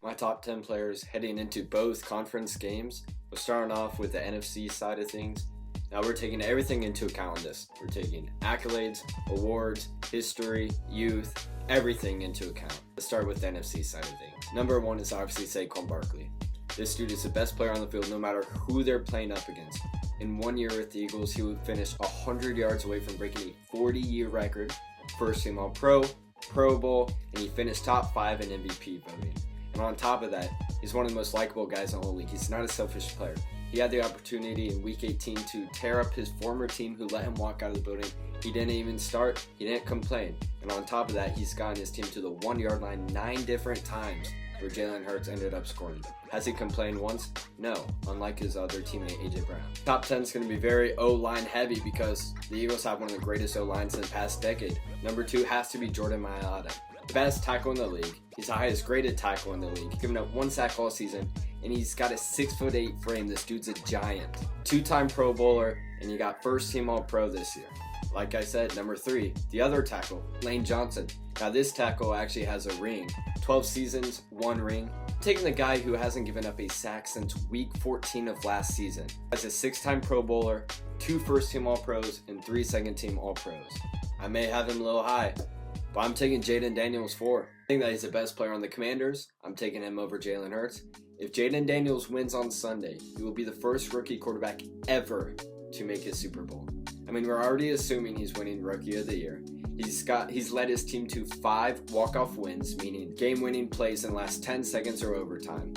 My top 10 players heading into both conference games. We're starting off with the NFC side of things. Now we're taking everything into account on this. We're taking accolades, awards, history, youth, everything into account. Let's start with the NFC side of things. Number one is obviously Saquon Barkley. This dude is the best player on the field no matter who they're playing up against. In 1 year with the Eagles, he would finish 100 yards away from breaking a 40-year record, first team All-Pro, Pro Bowl, and he finished top 5 in MVP voting. And on top of that, he's one of the most likable guys in the whole league. He's not a selfish player. He had the opportunity in Week 18 to tear up his former team who let him walk out of the building. He didn't even start. He didn't complain. And on top of that, he's gotten his team to the 1 yard line 9 different times where Jalen Hurts ended up scoring. Has he complained once? No, unlike his other teammate, AJ Brown. Top 10 is going to be very O-line heavy because the Eagles have one of the greatest O-lines in the past decade. Number 2 has to be Jordan Mailata. The best tackle in the league. He's the highest graded tackle in the league. He's given up 1 sack all season, and he's got a 6'8" frame. This dude's a giant. 2-time Pro Bowler, and you got first team All-Pro this year. Like I said, number 3, the other tackle, Lane Johnson. Now this tackle actually has a ring. 12 seasons, 1 ring. I'm taking the guy who hasn't given up a sack since week 14 of last season. As a 6-time Pro Bowler, 2 first team All-Pros, and 3 second team All-Pros. I may have him a little high, but I'm taking Jayden Daniels 4. I think that he's the best player on the Commanders. I'm taking him over Jalen Hurts. If Jayden Daniels wins on Sunday, he will be the first rookie quarterback ever to make a Super Bowl. I mean, we're already assuming he's winning Rookie of the Year. He's led his team to 5 walk-off wins, meaning game-winning plays in the last 10 seconds or overtime.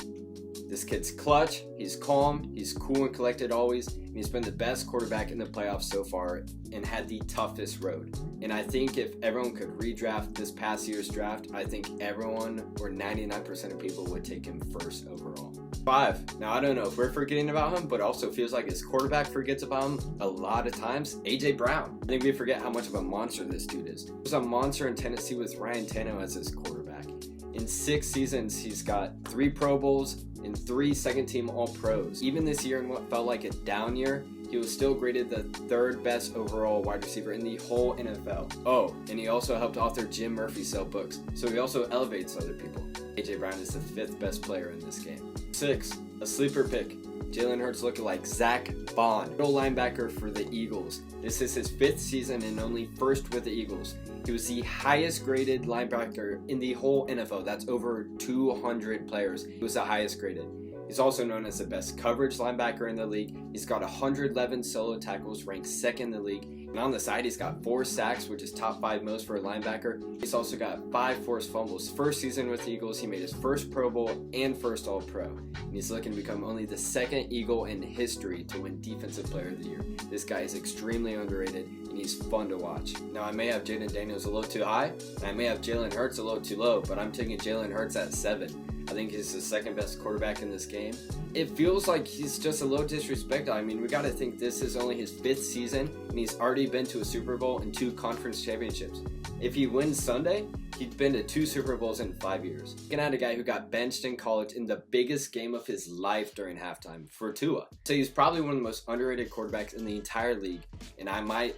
This kid's clutch, he's calm, he's cool and collected always, and he's been the best quarterback in the playoffs so far and had the toughest road. And I think if everyone could redraft this past year's draft, I think everyone, or 99% of people, would take him first overall. 5. Now, I don't know if we're forgetting about him, but also feels like his quarterback forgets about him a lot of times. AJ Brown. I think we forget how much of a monster this dude is. He was a monster in Tennessee with Ryan Tannehill as his quarterback. In 6 seasons, he's got 3 Pro Bowls and 3 second-team All-Pros. Even this year, in what felt like a down year, he was still graded the 3rd best overall wide receiver in the whole NFL. Oh, and he also helped author Jim Murphy sell books, so he also elevates other people. AJ Brown is the 5th best player in this game. 6, a sleeper pick. Jalen Hurts looking like Zach Bond, middle linebacker for the Eagles. This is his 5th season and only 1st with the Eagles. He was the highest graded linebacker in the whole NFL. That's over 200 players. He was the highest graded. He's also known as the best coverage linebacker in the league. He's got 111 solo tackles, ranked 2nd in the league. And on the side, he's got 4 sacks, which is top 5 most for a linebacker. He's also got 5 forced fumbles. First season with the Eagles, he made his first Pro Bowl and first All-Pro. And he's looking to become only the 2nd Eagle in history to win Defensive Player of the Year. This guy is extremely underrated, and he's fun to watch. Now, I may have Jayden Daniels a little too high, and I may have Jalen Hurts a little too low, but I'm taking Jalen Hurts at 7. I think he's the 2nd best quarterback in this game. It feels like he's just a little disrespected. I mean, we got to think this is only his 5th season, and he's already been to a Super Bowl and 2 conference championships. If he wins Sunday, he'd been to 2 Super Bowls in 5 years. Looking at a guy who got benched in college in the biggest game of his life during halftime for Tua. So he's probably one of the most underrated quarterbacks in the entire league. And I might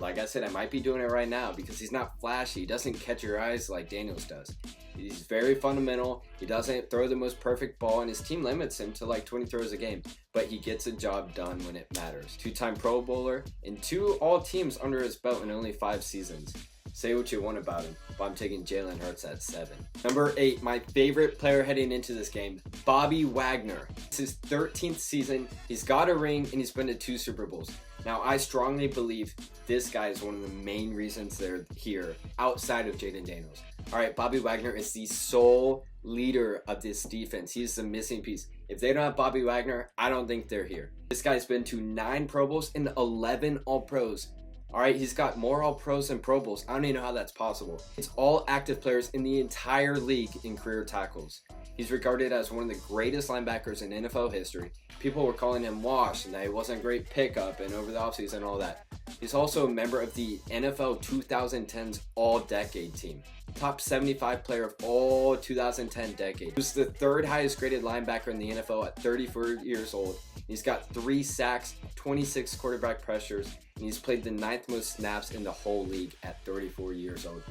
be doing it right now because he's not flashy. He doesn't catch your eyes like Daniels does. He's very fundamental. He doesn't throw the most perfect ball, and his team limits him to like 20 throws a game. But he gets a job done when it matters. 2-time Pro Bowler and 2 all-teams under his belt in only 5 seasons. Say what you want about him, but I'm taking Jalen Hurts at 7. Number 8, my favorite player heading into this game, Bobby Wagner. It's his 13th season. He's got a ring, and he's been to 2 Super Bowls. Now, I strongly believe this guy is one of the main reasons they're here outside of Jayden Daniels. All right, Bobby Wagner is the sole leader of this defense. He's the missing piece. If they don't have Bobby Wagner, I don't think they're here. This guy's been to 9 Pro Bowls and 11 All-Pros. All right, he's got more All-Pros than Pro Bowls. I don't even know how that's possible. It's all active players in the entire league in career tackles. He's regarded as one of the greatest linebackers in NFL history. People were calling him washed and that he wasn't a great pickup and over the offseason and all that. He's also a member of the NFL 2010's All-Decade team. Top 75 player of all 2010 decade. He was the 3rd highest graded linebacker in the NFL at 34 years old. He's got 3 sacks, 26 quarterback pressures, and he's played the 9th most snaps in the whole league at 34 years old.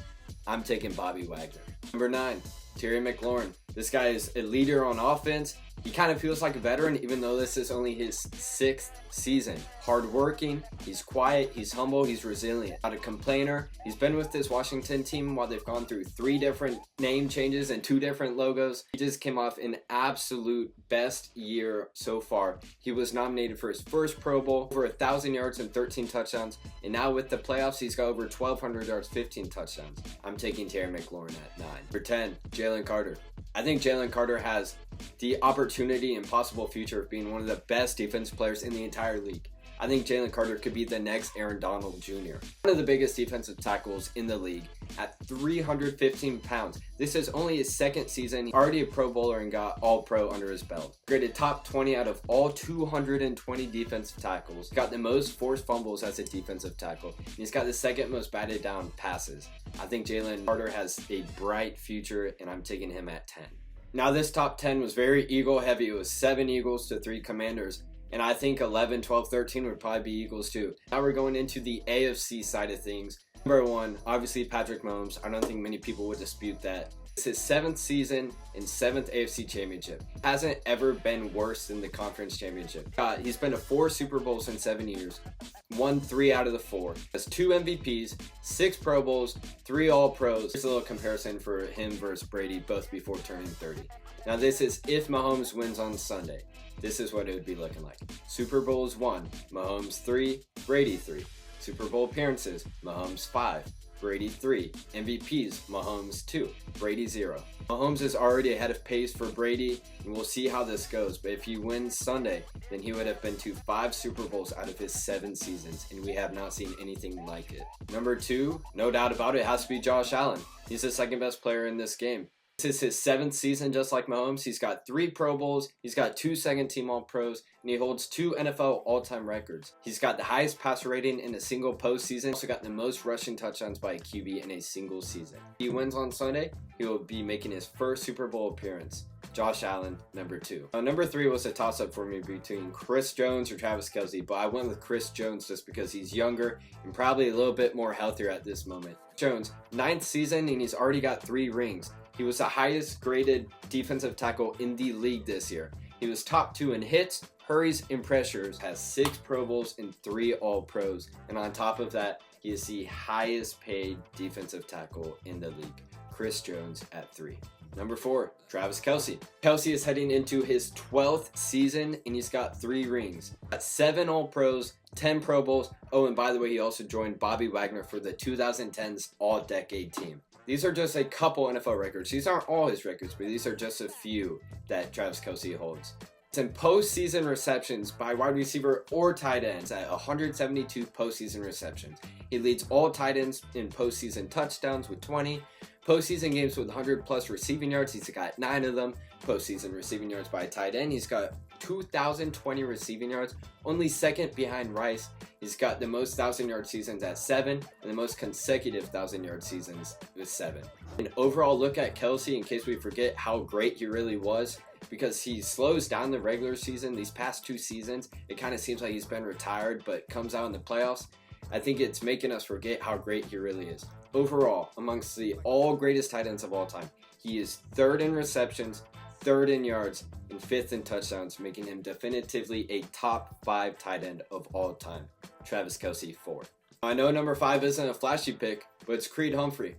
I'm taking Bobby Wagner. Number 9, Terry McLaurin. This guy is a leader on offense. He kind of feels like a veteran, even though this is only his 6th season. Hardworking, he's quiet, he's humble, he's resilient. Not a complainer. He's been with this Washington team while they've gone through 3 different name changes and 2 different logos. He just came off an absolute best year so far. He was nominated for his first Pro Bowl, over 1,000 yards and 13 touchdowns. And now with the playoffs, he's got over 1,200 yards, 15 touchdowns. I'm taking Terry McLaurin at 9. For 10, Jalen Carter. I think Jalen Carter has the opportunity and possible future of being one of the best defense players in the entire league. I think Jalen Carter could be the next Aaron Donald Jr. One of the biggest defensive tackles in the league at 315 pounds. This is only his 2nd season. He's already a Pro Bowler and got All-Pro under his belt. Graded top 20 out of all 220 defensive tackles. Got the most forced fumbles as a defensive tackle. And he's got the 2nd most batted down passes. I think Jalen Carter has a bright future, and I'm taking him at 10. Now this top 10 was very Eagle heavy. It was 7 Eagles to 3 Commanders. And I think 11, 12, 13 would probably be Eagles too. Now we're going into the AFC side of things. Number 1, obviously Patrick Mahomes. I don't think many people would dispute that. It's his 7th season and 7th AFC Championship. Hasn't ever been worse than the Conference Championship. He's been to 4 Super Bowls in 7 years. Won 3 out of the 4. Has 2 MVPs, 6 Pro Bowls, 3 All-Pros. Here's a little comparison for him versus Brady, both before turning 30. Now this is if Mahomes wins on Sunday. This is what it would be looking like. Super Bowls 1, Mahomes 3, Brady 3. Super Bowl appearances, Mahomes 5, Brady 3. MVPs, Mahomes 2, Brady 0. Mahomes is already ahead of pace for Brady, and we'll see how this goes. But if he wins Sunday, then he would have been to 5 Super Bowls out of his 7 seasons, and we have not seen anything like it. Number 2, no doubt about it, has to be Josh Allen. He's the 2nd best player in this game. This is his 7th season, just like Mahomes. He's got 3 Pro Bowls, he's got 2 second-team All-Pros, and he holds 2 NFL all-time records. He's got the highest passer rating in a single postseason, also got the most rushing touchdowns by a QB in a single season. If he wins on Sunday, he will be making his first Super Bowl appearance. Josh Allen, number 2. Number 3 was a toss-up for me between Chris Jones or Travis Kelce, but I went with Chris Jones just because he's younger and probably a little bit more healthier at this moment. Jones, 9th season, and he's already got 3 rings. He was the highest graded defensive tackle in the league this year. He was top 2 in hits, hurries, and pressures, has 6 Pro Bowls and 3 All-Pros. And on top of that, he is the highest paid defensive tackle in the league. Chris Jones at 3. Number 4, Travis Kelce. Kelce is heading into his 12th season, and he's got 3 rings. Got 7 All-Pros, 10 Pro Bowls. Oh, and by the way, he also joined Bobby Wagner for the 2010s All-Decade team. These are just a couple NFL records. These aren't all his records, but these are just a few that Travis Kelce holds. It's in postseason receptions by wide receiver or tight ends at 172 postseason receptions. He leads all tight ends in postseason touchdowns with 20. Postseason games with 100-plus receiving yards, he's got 9 of them. Postseason receiving yards by a tight end, he's got 2,020 receiving yards, only 2nd behind Rice. He's got the most 1,000-yard seasons at 7, and the most consecutive 1,000-yard seasons with 7. An overall look at Kelce, in case we forget how great he really was, because he slows down the regular season. These past 2 seasons, it kind of seems like he's been retired, but comes out in the playoffs. I think it's making us forget how great he really is. Overall, amongst the all greatest tight ends of all time, he is 3rd in receptions, 3rd in yards, and 5th in touchdowns, making him definitively a top 5 tight end of all time. Travis Kelce, 4. I know number 5 isn't a flashy pick, but it's Creed Humphrey.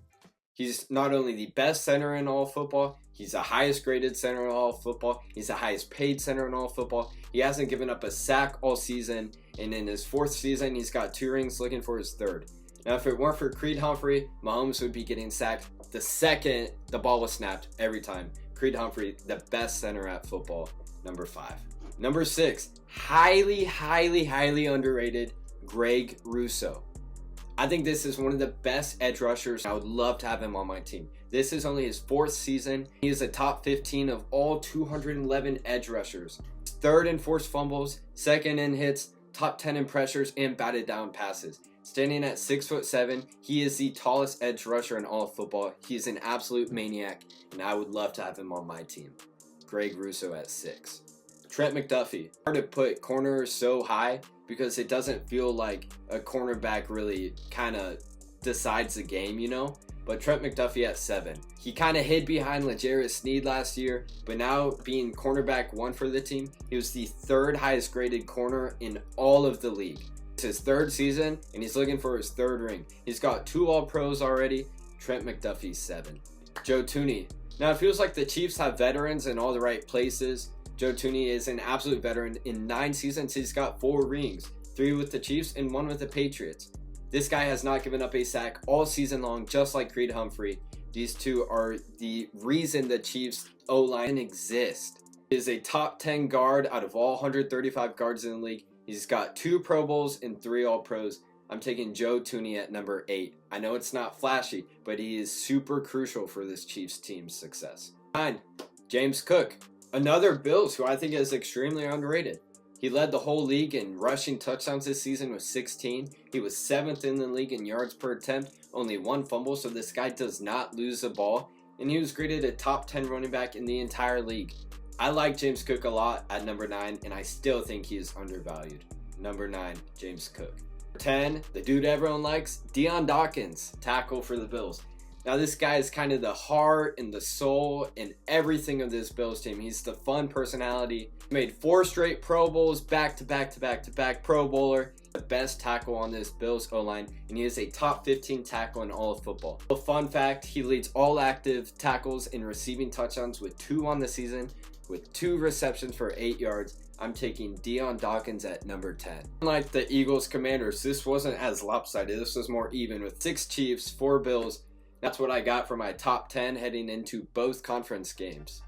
He's not only the best center in all football, he's the highest graded center in all football, he's the highest paid center in all football. He hasn't given up a sack all season, and in his 4th season, he's got 2 rings, looking for his 3rd. Now, if it weren't for Creed Humphrey, Mahomes would be getting sacked the second the ball was snapped every time. Creed Humphrey, the best center at football, number 5. Number 6, highly underrated, Greg Rousseau. I think this is one of the best edge rushers. I would love to have him on my team. This is only his 4th season. He is a top 15 of all 211 edge rushers. 3rd in forced fumbles, 2nd in hits, top 10 in pressures, and batted down passes. Standing at 6'7", he is the tallest edge rusher in all of football. He is an absolute maniac, and I would love to have him on my team. Greg Rousseau at 6. Trent McDuffie. Hard to put corners so high because it doesn't feel like a cornerback really kind of decides the game, you know? but Trent McDuffie at 7. He kind of hid behind L'Jarius Sneed last year, but now being cornerback 1 for the team, he was the 3rd highest graded corner in all of the league. It's his 3rd season, and he's looking for his 3rd ring. He's got 2 All-Pros already. Trent McDuffie 7. Joe Thuney. Now it feels like the Chiefs have veterans in all the right places. Joe Thuney is an absolute veteran. In 9 seasons, he's got 4 rings, 3 with the Chiefs and 1 with the Patriots. This guy has not given up a sack all season long, just like Creed Humphrey. These two are the reason the Chiefs O-line exists. He is a top 10 guard out of all 135 guards in the league. He's got 2 Pro Bowls and 3 All-Pros. I'm taking Joe Thuney at number 8. I know it's not flashy, but he is super crucial for this Chiefs team's success. 9. James Cook. Another Bills who I think is extremely underrated. He led the whole league in rushing touchdowns this season with 16. He was 7th in the league in yards per attempt, only 1 fumble, so this guy does not lose the ball. And he was graded a top 10 running back in the entire league. I like James Cook a lot at number 9, and I still think he is undervalued. Number 9, James Cook. 10, the dude everyone likes, Dion Dawkins, tackle for the Bills. Now this guy is kind of the heart and the soul and everything of this Bills team. He's the fun personality. He made 4 straight Pro Bowls, back-to-back Pro Bowler. The best tackle on this Bills O-line, and he is a top 15 tackle in all of football. A fun fact, he leads all active tackles in receiving touchdowns with 2 on the season, with 2 receptions for 8 yards. I'm taking Dion Dawkins at number 10. Unlike the Eagles Commanders, this wasn't as lopsided. This was more even with 6 Chiefs, 4 Bills. That's what I got for my top 10 heading into both conference games.